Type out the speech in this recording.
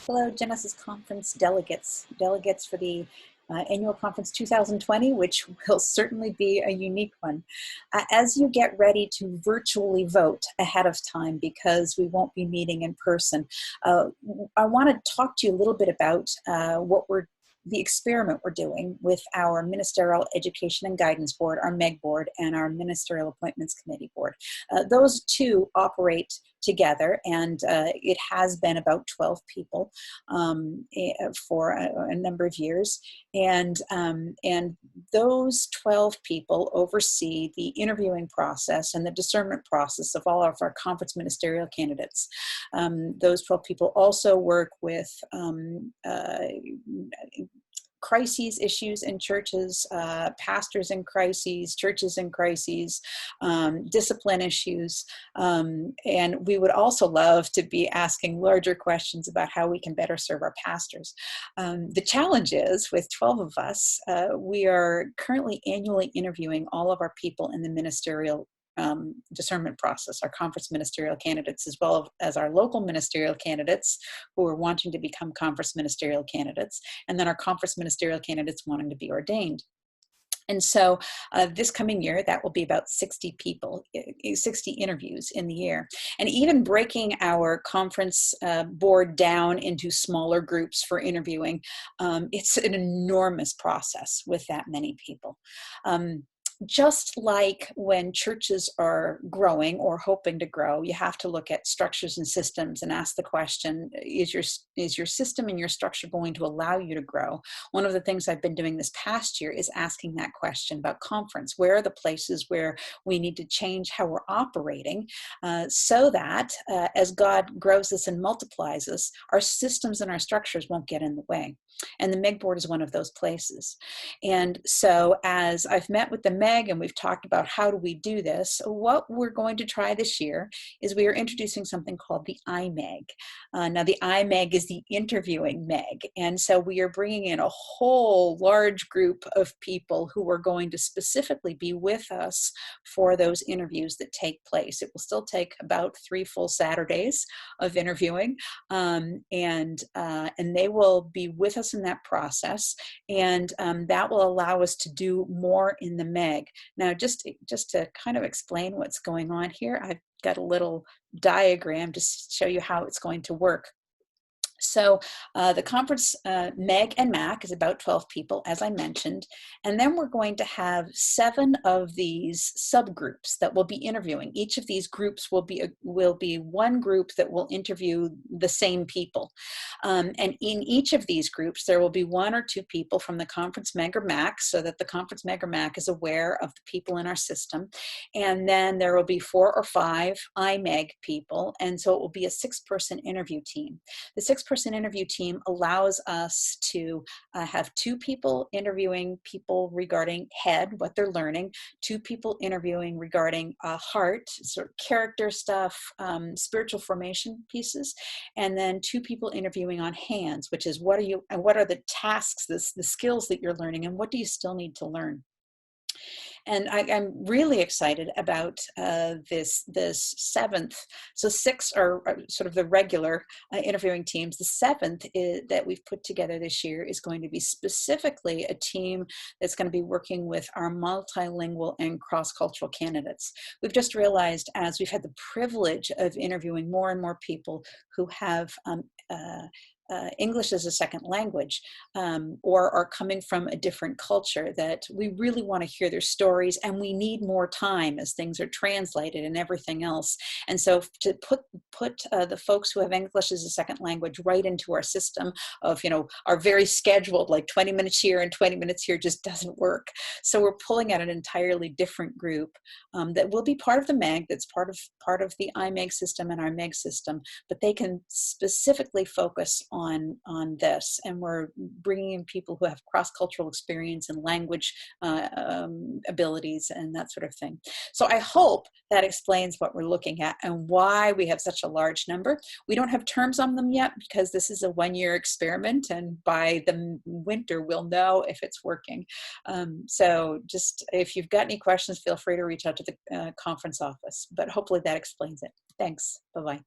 Hello, Genesis Conference delegates for the annual conference 2020, which will certainly be a unique one. As you get ready to virtually vote ahead of time, because we won't be meeting in person, I want to talk to you a little bit about the experiment we're doing with our Ministerial Education and Guidance Board, our MEG board, and our Ministerial Appointments Committee board. Those two operate together, and it has been about 12 people for a number of years. And those 12 people oversee the interviewing process and the discernment process of all of our conference ministerial candidates. Those 12 people also work with crises issues in churches, pastors in crises, churches in crises, discipline issues. And we would also love to be asking larger questions about how we can better serve our pastors. The challenge is, with 12 of us, we are currently annually interviewing all of our people in the ministerial discernment process, our conference ministerial candidates, as well as our local ministerial candidates who are wanting to become conference ministerial candidates, and then our conference ministerial candidates wanting to be ordained. And so this coming year, that will be about 60 people, 60 interviews in the year. And even breaking our conference board down into smaller groups for interviewing, it's an enormous process with that many people. Just like when churches are growing or hoping to grow, you have to look at structures and systems and ask the question, is your system and your structure going to allow you to grow? One of the things I've been doing this past year is asking that question about conference. Where are the places where we need to change how we're operating so that as God grows us and multiplies us, our systems and our structures won't get in the way? And the MEG board is one of those places. And so as I've met with the MEG and we've talked about how do we do this, what we're going to try this year is we are introducing something called the IMEG. Now the IMEG is the interviewing MEG. And so we are bringing in a whole large group of people who are going to specifically be with us for those interviews that take place. It will still take about 3 full Saturdays of interviewing, and they will be with us in that process, and that will allow us to do more in the MEG. Now, just to kind of explain what's going on here, I've got a little diagram to show you how it's going to work. So the conference MEG and MAC is about 12 people, as I mentioned, and then we're going to have 7 of these subgroups that we'll be interviewing. Each of these groups will be one group that will interview the same people. And in each of these groups, there will be 1 or 2 people from the conference MEG or MAC, so that the conference MEG or MAC is aware of the people in our system. And then there will be 4 or 5 IMEG people, and so it will be a 6-person interview team. The 6-person interview team allows us to have 2 people interviewing people regarding head, what they're learning, 2 people interviewing regarding heart, sort of character stuff, spiritual formation pieces, and then 2 people interviewing on hands, which is what are the tasks, the skills that you're learning, and what do you still need to learn? And I'm really excited about this 7th. So 6 are sort of the regular interviewing teams. The 7th that we've put together this year is going to be specifically a team that's going to be working with our multilingual and cross-cultural candidates. We've just realized, as we've had the privilege of interviewing more and more people who have English as a second language, or are coming from a different culture, that we really want to hear their stories, and we need more time as things are translated and everything else. And so to put the folks who have English as a second language right into our system of, our very scheduled, like 20 minutes here and 20 minutes here, just doesn't work. So we're pulling at an entirely different group that will be part of the MEG, that's part of the IMEG system and our MEG system, but they can specifically focus on this, and we're bringing in people who have cross-cultural experience and language abilities and that sort of thing. So I hope that explains what we're looking at and why we have such a large number. We don't have terms on them yet because this is a 1-year experiment, and by the winter we'll know if it's working. So just if you've got any questions, feel free to reach out to the conference office, but hopefully that explains it. Thanks. Bye-bye.